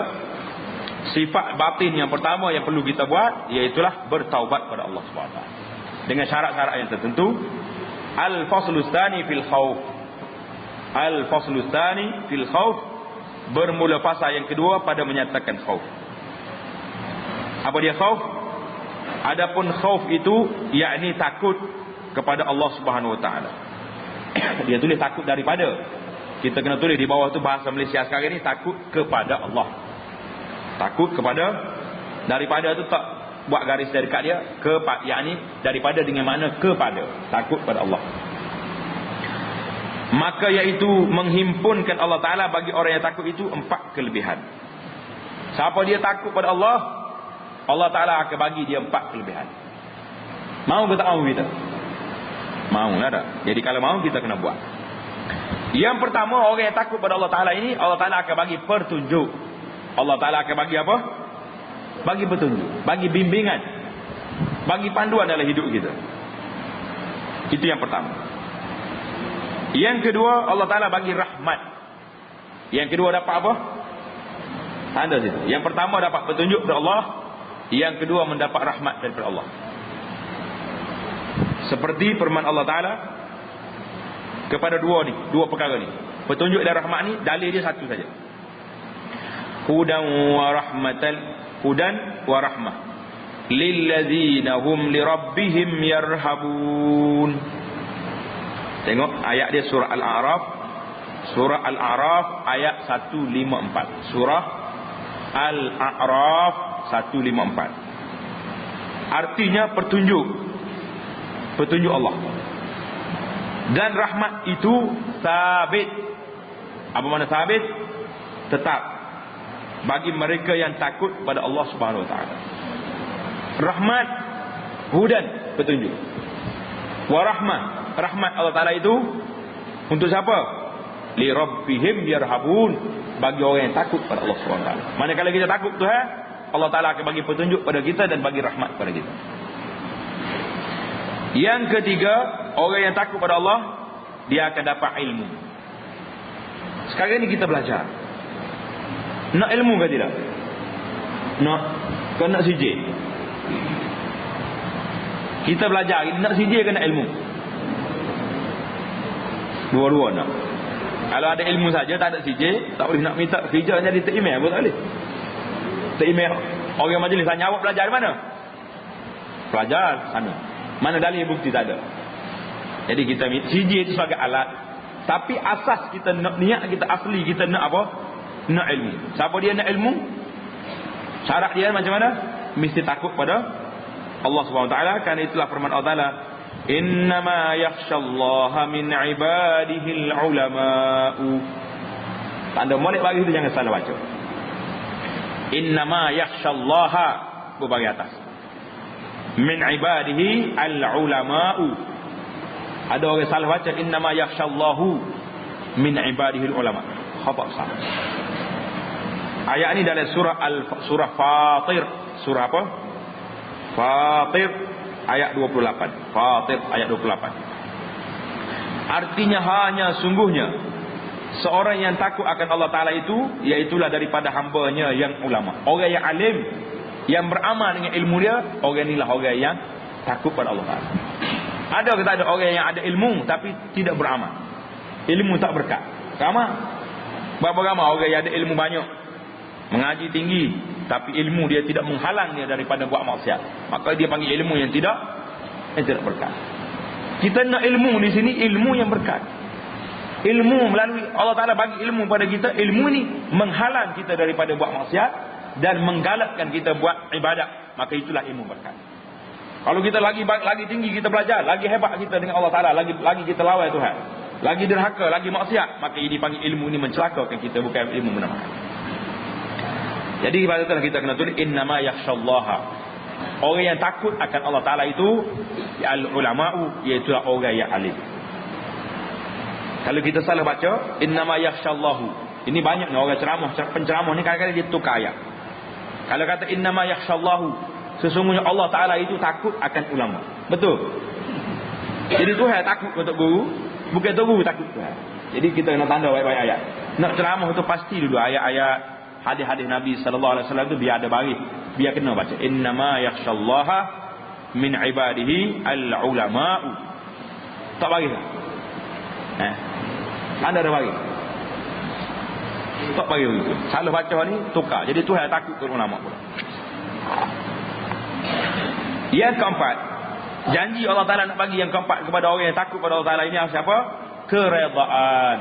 Sifat batin yang pertama yang perlu kita buat, iaitulah bertaubat pada Allah SWT dengan syarat-syarat yang tertentu. Al-faslu tsani fil khauf. Al-faslu tsani fil khauf, bermula fasa yang kedua pada menyatakan khauf. Apa dia khauf? Adapun khauf itu yakni takut kepada Allah Subhanahu Wa Taala. Dia tulis takut daripada. Kita kena tulis di bawah tu bahasa Malaysia sekarang ni, takut kepada Allah. Takut kepada, daripada tu tak buat garis dari dekat dia, yakni daripada dengan makna kepada, takut pada Allah. Maka iaitu menghimpunkan Allah Ta'ala bagi orang yang takut itu 4 kelebihan. Siapa dia takut pada Allah, Allah Ta'ala akan bagi dia 4 kelebihan. Mau ke tak mau kita? Mau lah tak? Jadi kalau mau kita kena buat. Yang pertama, orang yang takut pada Allah Ta'ala ini, Allah Ta'ala akan bagi petunjuk. Allah Ta'ala akan bagi apa? Bagi petunjuk, bagi bimbingan, bagi panduan dalam hidup kita. Itu yang pertama. Yang kedua, Allah Ta'ala bagi rahmat. Yang kedua dapat apa? Tanda situ. Yang pertama dapat petunjuk dari Allah. Yang kedua mendapat rahmat daripada Allah. Seperti firman Allah Ta'ala kepada dua perkara ni. Petunjuk dan rahmat ni, dalil dia satu saja. Hudan wa rahmatan, hudan wa rahmah lilladzina hum lirabbihim yarhabun. Tengok ayat dia surah Al-A'raf. Surah Al-A'raf ayat 154. Surah Al-A'raf 154. Artinya petunjuk. Petunjuk Allah. Dan rahmat itu sabit. Apa makna sabit? Tetap. Bagi mereka yang takut pada Allah Subhanahu Wa Taala. Rahmat, hudan, petunjuk. Wa rahmah, rahmat Allah Ta'ala itu untuk siapa? Li rabbihim yarhabun, bagi orang yang takut pada Allah SWT. Manakala kita takut Tuhan, Allah Ta'ala akan bagi petunjuk pada kita dan bagi rahmat pada kita. Yang ketiga, orang yang takut pada Allah, dia akan dapat ilmu. Sekarang ni kita belajar. Nak ilmu ke tidak? Nak? Ke nak sijil? Kita belajar, nak sijil ke nak ilmu? Dua-dua nak. Kalau ada ilmu saja, tak ada sijil, tak boleh nak minta kerja jadi tak email pun tak boleh. Tak email orang majlis tanya, awak belajar di mana? Belajar sana. Mana dalil bukti tak ada. Jadi kita sijil itu sebagai alat. Tapi asas kita nak, niat kita asli, kita nak apa? Nak ilmu. Siapa dia nak ilmu? Syarat dia macam mana? Mesti takut pada Allah Subhanahu Wa Taala. Karena itulah firman Allah Taala, innama yakhshallaha min ibadihil ulama'u. Tanda molek bagi itu jangan salah baca. Innama yakhshallaha, bagi atas. Min ibadihi al ulama'u. Ada orang salah baca innama yakhshallahu min ibadihil ulama'. Khata salah. Ayat ini dalam surah Fatir. Surah apa? Fatir ayat 28. Fatir ayat 28. Artinya hanya sungguhnya seorang yang takut akan Allah Ta'ala itu, iaitulah daripada hambanya yang ulama. Orang yang alim, yang beramal dengan ilmu dia, orang inilah orang yang takut pada Allah Ta'ala. Ada ke tak ada orang yang ada ilmu tapi tidak beramal? Ilmu tak berkat. Ramai. Berapa ramai orang yang ada ilmu banyak, mengaji tinggi, tapi ilmu dia tidak menghalang dia daripada buat maksiat. Maka dia panggil ilmu yang tidak berkat. Kita nak ilmu di sini, ilmu yang berkat. Ilmu melalui Allah Ta'ala bagi ilmu pada kita. Ilmu ni menghalang kita daripada buat maksiat dan menggalakkan kita buat ibadat. Maka itulah ilmu berkat. Kalau kita lagi tinggi kita belajar, lagi hebat kita dengan Allah Ta'ala, lagi kita lawan Tuhan, lagi derhaka, lagi maksiat, maka ini panggil ilmu ni mencelakakan kita, bukan ilmu menamakan. Jadi pada itulah kita kena tulis innama yakhshallaha. Orang yang takut akan Allah Ta'ala itu al-ulama'u, iaitu orang yang alim. Kalau kita salah baca innama yakhshallahu, ini banyak orang ceramah, penceramah ni kadang-kadang dia tukar ayat. Kalau kata innama yakhshallahu, sesungguhnya Allah Ta'ala itu takut akan ulama. Betul? Jadi Tuhan takut untuk guru, bukan guru takut Tuhan. Jadi kita kena tanda baik-baik ayat. Nak ceramah tu pasti dulu ayat-ayat hadis-hadis Nabi sallallahu alaihi wasallam tu biar ada baris, biar kena baca innama yakhshallaha min ibadihi al ulama'u. Tak baris tak? Ada baris. Tak baris begitu. Salah baca ni tukar. Jadi Tuhan takut ke ulama pula. Yang keempat, janji Allah Ta'ala nak bagi yang keempat kepada orang yang takut pada Allah Ta'ala ini siapa? Keredaan.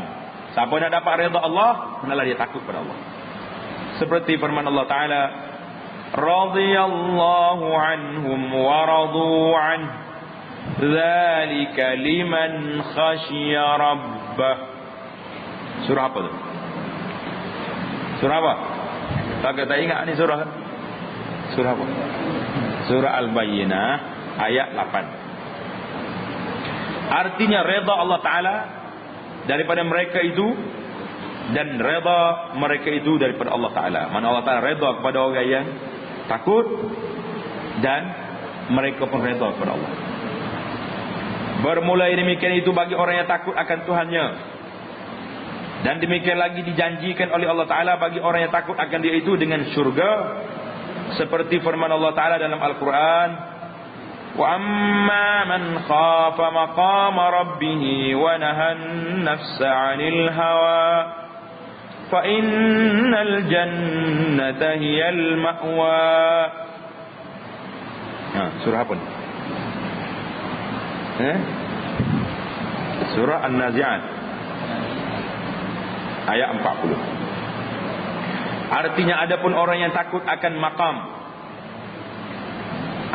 Siapa nak dapat redha Allah, hendaklah dia takut pada Allah. Seperti firman Allah Ta'ala, radhiyallahu anhum wa radu an, dzalika liman khashiya rabbah. Surah apa tu? Surah apa? Tak ingat ni surah. Surah apa? Surah Al-Bayyinah ayat 8. Artinya redha Allah Ta'ala daripada mereka itu, dan redha mereka itu daripada Allah Ta'ala. Mana Allah Ta'ala redha kepada orang yang takut, dan mereka pun redha kepada Allah. Bermula demikian itu bagi orang yang takut akan Tuhannya, dan demikian lagi dijanjikan oleh Allah Ta'ala bagi orang yang takut akan dia itu dengan syurga. Seperti firman Allah Ta'ala dalam Al-Quran, wa amma man khafa maqama rabbih wa nahan nafsa 'anil hawa fa innal jannata hiyal ma'wa. Surah apa ni? Surah An-Nazi'at ayat 40. Artinya adapun orang yang takut akan maqam,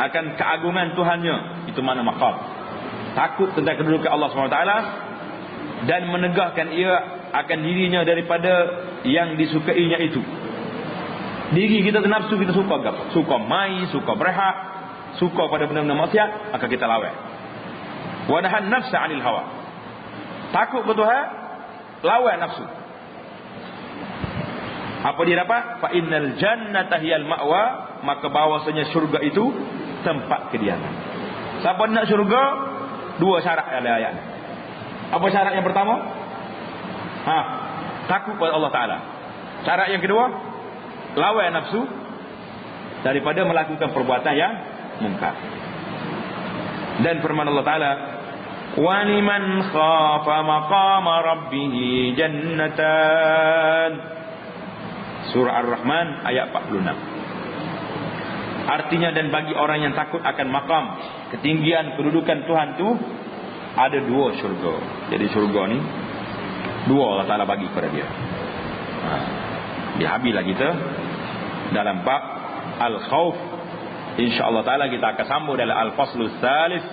akan keagungan Tuhannya, itu mana maqam, takut tentang kedudukan Allah SWT, dan menegahkan ia akan dirinya daripada yang disukainya itu. Diri kita nafsu kita suka apa? Suka mai, suka berehat, suka pada benda-benda maksiat, maka kita lawan. Wa nahan nafsa 'anil hawa. Takut ke Tuhan, lawan nafsu. Apa dia dapat? Fa innal jannata hiyal ma'wa, maka bahawasanya syurga itu tempat kediaman. Siapa nak syurga? Dua syarat ada ayat. Apa syarat yang pertama? Takut kepada Allah Ta'ala. Syarat yang kedua, lawan nafsu daripada melakukan perbuatan yang mungkar. Dan firman Allah Ta'ala, wa liman khafa maqama rabbih jannatan. Surah Ar-Rahman ayat 46. Artinya, dan bagi orang yang takut akan makam, ketinggian kedudukan Tuhan tu, ada dua syurga. Jadi syurga ni dua Allah Ta'ala bagi kepada dia. Dihabislah kita dalam bab Al-Khawf. InsyaAllah Ta'ala kita akan sambung dalam Al-Faslu Thalith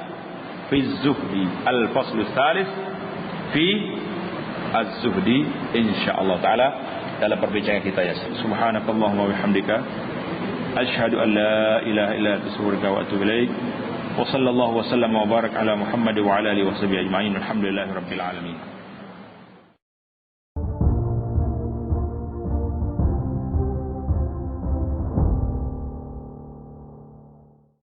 fi Az-Zuhdi. Al-Faslu Thalith fi Az-Zuhdi, InsyaAllah Ta'ala, dalam perbincangan kita ya. Subhanakallahumma wa bihamdika asyhadu an la ilaha illa anta astaghfiruka wa atubu ilaik. Wa sallallahu wa sallama wa baraka ala Muhammad wa ala alihi wa sahbihi ajma'in. Alhamdulillahirabbil alamin.